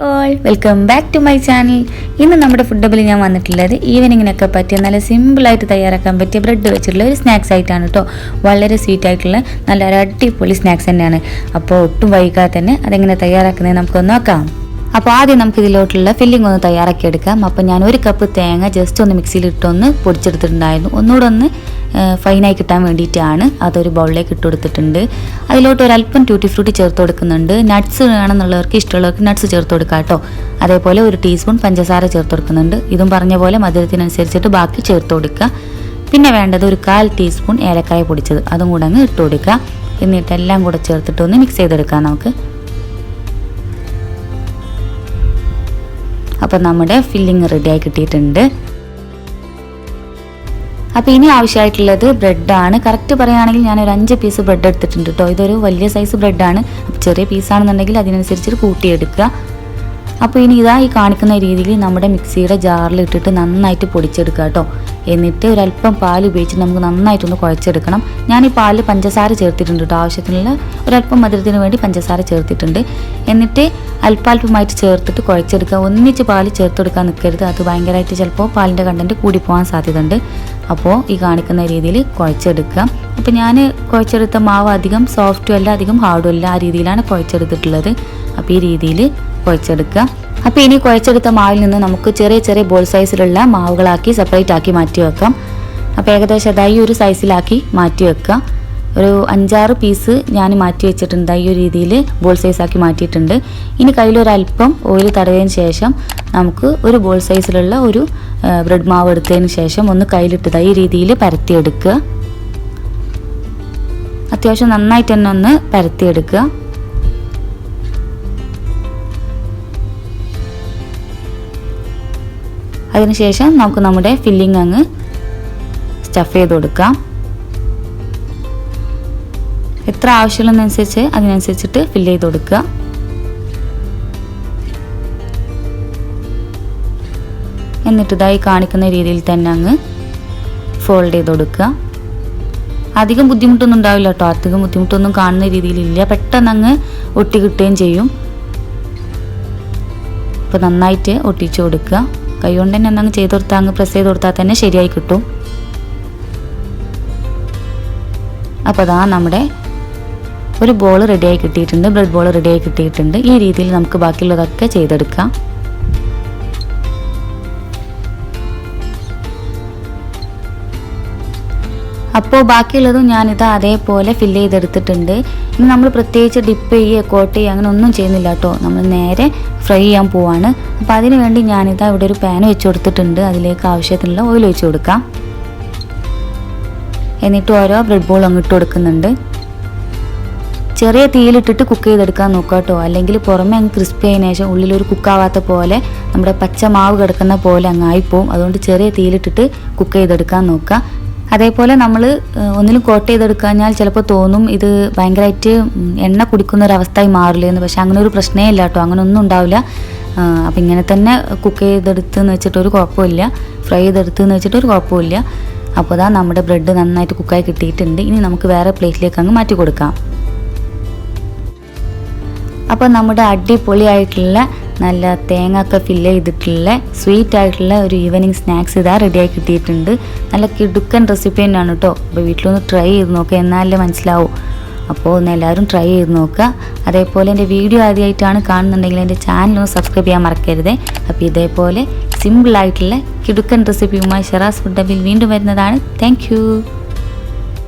All welcome back to my channel. ഇന്ന് നമ്മുടെ food ഡബിൽ ഞാൻ വന്നിട്ടുള്ളത് ഈവനിങ്ങിനൊക്കെ പറ്റിയ നല്ല സിമ്പിളായിട്ട് തയ്യാറാക്കാൻ പറ്റിയ ബ്രെഡ് വെച്ചിട്ടുള്ള ഒരു സ്നാക്സ് ആയിട്ടാണ് കേട്ടോ. വളരെ സ്വീറ്റ് ആയിട്ടുള്ള നല്ല അടിപൊളി സ്നാക്സ് തന്നെയാണ്. അപ്പോൾ ഒട്ടും വൈകാതെ തന്നെ അതെങ്ങനെ തയ്യാറാക്കുന്നത് നമുക്കൊന്ന് നോക്കാം. അപ്പോൾ ആദ്യം നമുക്ക് ഇതിലോട്ടുള്ള ഫില്ലിംഗ് ഒന്ന് തയ്യാറാക്കി എടുക്കാം. അപ്പോൾ ഞാൻ 1 കപ്പ് തേങ്ങ ജസ്റ്റ് ഒന്ന് മിക്സിയിലിട്ടൊന്ന് പൊടിച്ചെടുത്തിട്ടുണ്ടായിരുന്നു. ഒന്നുകൂടെ ഒന്ന് ഫൈനായി കിട്ടാൻ വേണ്ടിയിട്ടാണ് അതൊരു ബൗളിലേക്ക് ഇട്ട് കൊടുത്തിട്ടുണ്ട്. അതിലോട്ട് ഒരല്പം ട്യൂട്ടി ഫ്രൂട്ടി ചേർത്ത് കൊടുക്കുന്നുണ്ട്. നട്ട്സ് വേണമെന്നുള്ളവർക്ക് ഇഷ്ടമുള്ളവർക്ക് നട്ട്സ് ചേർത്ത് കൊടുക്കാം കേട്ടോ. അതേപോലെ 1 ടീസ്പൂൺ പഞ്ചസാര ചേർത്ത് കൊടുക്കുന്നുണ്ട്. ഇതും പറഞ്ഞ പോലെ മധുരത്തിനനുസരിച്ചിട്ട് ബാക്കി ചേർത്ത് കൊടുക്കുക. പിന്നെ വേണ്ടത് 1/4 ടീസ്പൂൺ ഏലക്കായ പൊടിച്ചത്, അതും കൂടെ അങ്ങ് ഇട്ട് കൊടുക്കുക. എന്നിട്ട് എല്ലാം കൂടെ ചേർത്തിട്ട് ഒന്ന് മിക്സ് ചെയ്തെടുക്കാം നമുക്ക്. അപ്പോൾ നമ്മുടെ ഫില്ലിങ് റെഡിയായി കിട്ടിയിട്ടുണ്ട്. അപ്പോൾ ഇനി ആവശ്യമായിട്ടുള്ളത് ബ്രെഡാണ്. കറക്റ്റ് പറയുകയാണെങ്കിൽ ഞാനൊരു 5 പീസ് ബ്രെഡ് എടുത്തിട്ടുണ്ട് കേട്ടോ. ഇതൊരു വലിയ സൈസ് ബ്രെഡാണ്. അപ്പോൾ ചെറിയ പീസാണെന്നുണ്ടെങ്കിൽ അതിനനുസരിച്ച് കൂട്ടിയെടുക്കുക. അപ്പോൾ ഇനി ഈ കാണിക്കുന്ന രീതിയിൽ നമ്മുടെ മിക്സിയുടെ ജാറിൽ ഇട്ടിട്ട് നന്നായിട്ട് പൊടിച്ചെടുക്കുക കേട്ടോ. എന്നിട്ട് ഒരല്പം പാൽ ഉപയോഗിച്ചിട്ട് നമുക്ക് നന്നായിട്ടൊന്ന് കുഴച്ചെടുക്കണം. ഞാൻ ഈ പാലിൽ പഞ്ചസാര ചേർത്തിട്ടുണ്ട് കേട്ടോ. ആവശ്യത്തിനുള്ള ഒരല്പം മധുരത്തിന് വേണ്ടി പഞ്ചസാര ചേർത്തിട്ടുണ്ട്. എന്നിട്ട് അല്പാൽപമായിട്ട് ചേർത്തിട്ട് കുഴച്ചെടുക്കുക. ഒന്നിച്ച് പാൽ ചേർത്തെടുക്കാൻ നിൽക്കരുത്. അത് ഭയങ്കരമായിട്ട് ചിലപ്പോൾ പാലിൻ്റെ കണ്ടൻറ്റ് കൂടിപ്പോകാൻ സാധ്യതയുണ്ട്. അപ്പോൾ ഈ കാണിക്കുന്ന രീതിയിൽ കുഴച്ചെടുക്കുക. അപ്പോൾ ഞാൻ കുഴച്ചെടുത്ത മാവ് അധികം സോഫ്റ്റും അല്ല അധികം ഹാർഡും അല്ല, ആ രീതിയിലാണ് കുഴച്ചെടുത്തിട്ടുള്ളത്. അപ്പോൾ ഈ രീതിയിൽ കുഴച്ചെടുക്കുക. അപ്പോൾ ഇനി കുഴച്ചെടുത്ത മാവിൽ നിന്ന് നമുക്ക് ചെറിയ ചെറിയ ബോൾ സൈസിലുള്ള മാവുകളാക്കി സെപ്പറേറ്റ് ആക്കി മാറ്റി വെക്കാം. അപ്പോൾ ഏകദേശം അതായി ഒരു സൈസിലാക്കി മാറ്റി വെക്കുക. ഒരു 5-6 പീസ് ഞാൻ മാറ്റി വെച്ചിട്ടുണ്ട്. ഈ ഒരു രീതിയിൽ ബോൾ സൈസാക്കി മാറ്റിയിട്ടുണ്ട്. ഇനി കയ്യിലൊരല്പം ഓയിൽ തടവിയതിന് ശേഷം നമുക്ക് ഒരു ബോൾ സൈസിലുള്ള ഒരു ബ്രെഡ് മാവ് എടുത്തതിന് ശേഷം ഒന്ന് കയ്യിലിട്ടത് ഈ രീതിയിൽ പരത്തിയെടുക്കുക. അത്യാവശ്യം നന്നായിട്ട് തന്നെ ഒന്ന് പരത്തിയെടുക്കുക. അതിനുശേഷം നമുക്ക് നമ്മുടെ ഫില്ലിംഗ് അങ്ങ് സ്റ്റഫ് ചെയ്ത് കൊടുക്കാം. എത്ര ആവശ്യമുള്ളതനുസരിച്ച് അതിനനുസരിച്ചിട്ട് ഫില്ല് ചെയ്ത് കൊടുക്കുക. എന്നിട്ട് ഇതായി കാണിക്കുന്ന രീതിയിൽ തന്നെ അങ്ങ് ഫോൾഡ് ചെയ്ത് കൊടുക്കുക. അധികം ബുദ്ധിമുട്ടൊന്നും ഉണ്ടാവില്ല കേട്ടോ. അധികം ബുദ്ധിമുട്ടൊന്നും കാണുന്ന രീതിയിലില്ല. പെട്ടെന്ന് അങ്ങ് ഒട്ടി കിട്ടുകയും ചെയ്യും. അപ്പോൾ നന്നായിട്ട് ഒട്ടിച്ചു കൊടുക്കുക. കൈ കൊണ്ട് തന്നെ അങ്ങ് ചെയ്ത് കൊടുത്താൽ അങ്ങ് പ്രസ് ചെയ്ത് കൊടുത്താൽ തന്നെ ശരിയായി കിട്ടും. അപ്പോൾ അതാ നമ്മുടെ ഒരു ബോൾ റെഡിയായി കിട്ടിയിട്ടുണ്ട്. ബ്രെഡ് ബോൾ റെഡിയായി കിട്ടിയിട്ടുണ്ട്. ഈ രീതിയിൽ നമുക്ക് ബാക്കിയുള്ളതൊക്കെ ചെയ്തെടുക്കാം. അപ്പോൾ ബാക്കിയുള്ളതും ഞാനിത് അതേപോലെ ഫില്ല് ചെയ്തെടുത്തിട്ടുണ്ട്. ഇനി നമ്മൾ പ്രത്യേകിച്ച് ഡിപ്പ് ചെയ്യുക കോട്ട് ചെയ്യുക അങ്ങനെ ഒന്നും ചെയ്യുന്നില്ല കേട്ടോ. നമ്മൾ നേരെ ഫ്രൈ ചെയ്യാൻ പോവാണ്. അപ്പോൾ അതിന് വേണ്ടി ഞാനിതാ ഇവിടെ ഒരു പാൻ വെച്ച് കൊടുത്തിട്ടുണ്ട്. അതിലേക്ക് ആവശ്യത്തിനുള്ള ഓയിൽ ഒഴിച്ച് കൊടുക്കാം. എന്നിട്ട് ഓരോ ബ്രെഡ് ബോൾ അങ്ങ് ഇട്ട് കൊടുക്കുന്നുണ്ട്. ചെറിയ തീയിലിട്ടിട്ട് കുക്ക് ചെയ്തെടുക്കാൻ നോക്കുക കേട്ടോ. അല്ലെങ്കിൽ പുറമെ അങ്ങ് ക്രിസ്പി ആയതിനു ശേഷം ഉള്ളിലൊരു കുക്കാവാത്ത പോലെ നമ്മുടെ പച്ച മാവ് കിടക്കുന്ന പോലെ അങ്ങ് ആയിപ്പോവും. അതുകൊണ്ട് ചെറിയ തീയിലിട്ടിട്ട് കുക്ക് ചെയ്തെടുക്കാൻ നോക്കുക. അതേപോലെ നമ്മൾ ഒന്നിലും കോട്ട് ചെയ്തെടുക്കാഞ്ഞാൽ ചിലപ്പോൾ തോന്നും ഇത് ഭയങ്കരമായിട്ട് എണ്ണ കുടിക്കുന്ന ഒരു അവസ്ഥയായി മാറില്ലേ എന്ന്. പക്ഷെ അങ്ങനെ ഒരു പ്രശ്നമേ ഇല്ല കേട്ടോ. അങ്ങനെ ഒന്നും ഉണ്ടാവില്ല. അപ്പം ഇങ്ങനെ തന്നെ കുക്ക് ചെയ്തെടുത്തെന്ന് വെച്ചിട്ടൊരു കുഴപ്പമില്ല. ഫ്രൈ ചെയ്തെടുത്തെന്ന് വെച്ചിട്ടൊരു കുഴപ്പമില്ല. അപ്പോൾ ഇതാ നമ്മുടെ ബ്രെഡ് നന്നായിട്ട് കുക്കായി കിട്ടിയിട്ടുണ്ട്. ഇനി നമുക്ക് വേറെ പ്ലേറ്റിലേക്ക് അങ്ങ് മാറ്റി കൊടുക്കാം. അപ്പോൾ നമ്മുടെ അടിപൊളിയായിട്ടുള്ള നല്ല തേങ്ങ ഒക്കെ ഫില്ല് ചെയ്തിട്ടുള്ള സ്വീറ്റ് ആയിട്ടുള്ള ഒരു ഈവനിങ് സ്നാക്സ് ഇതാ റെഡിയായി കിട്ടിയിട്ടുണ്ട്. നല്ല കിടുക്കൻ റെസിപ്പി തന്നെയാണ് കേട്ടോ. അപ്പോൾ വീട്ടിലൊന്ന് ട്രൈ ചെയ്ത് നോക്കുക, എന്നാലേ മനസ്സിലാവും. അപ്പോൾ ഒന്ന് എല്ലാവരും ട്രൈ ചെയ്ത് നോക്കുക. അതേപോലെ എൻ്റെ വീഡിയോ ആദ്യമായിട്ടാണ് കാണുന്നുണ്ടെങ്കിൽ എൻ്റെ ചാനലൊന്ന് സബ്സ്ക്രൈബ് ചെയ്യാൻ മറക്കരുത്. അപ്പോൾ ഇതേപോലെ സിമ്പിളായിട്ടുള്ള കിടുക്കൻ റെസിപ്പിയുമായി ഷറാസ് ഫുഡ് ഡബിൽ വീണ്ടും വരുന്നതാണ്. താങ്ക്